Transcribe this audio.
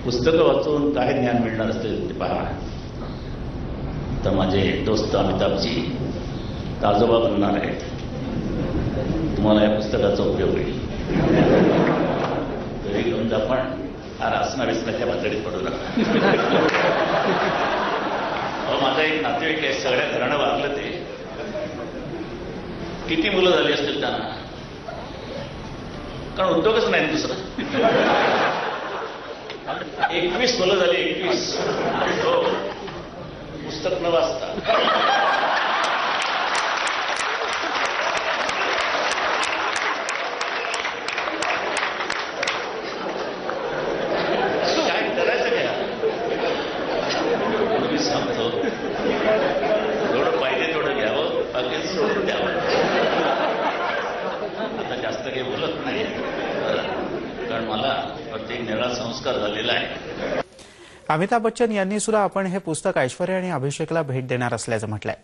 पुस्तकं वाचून काय ज्ञान मिळणार असेल ते पहा. तर माझे दोस्त अमिताभजी ताजोबा बनणार आहेत. तुम्हाला या पुस्तकाचा उपयोग होईल. तरी घेऊन जा, पण हा रासना विसनाच्या पातळीत पडू नका. माझा एक नातेवाईक आहे, सगळ्या घराणं वागलं ते. किती मुलं झाली असतील त्यांना, कारण उद्योगच नाही दुसरं. 21 मुलं झाली, 21. हो, पुस्तक न वाचता. काय करायचं घ्या, मी सांगतो. जेवढं पाहिजे तेवढं घ्यावं, बाकी सोडून द्यावं. आता जास्त काही बोलत नाही, कारण मला प्रत्येक निराळा संस्कार झालेला आहे. अमिताभ बच्चन यांनी सुद्धा आपण हे पुस्तक ऐश्वर्या आणि अभिषेकला भेट देणार असल्याचं म्हटलंय.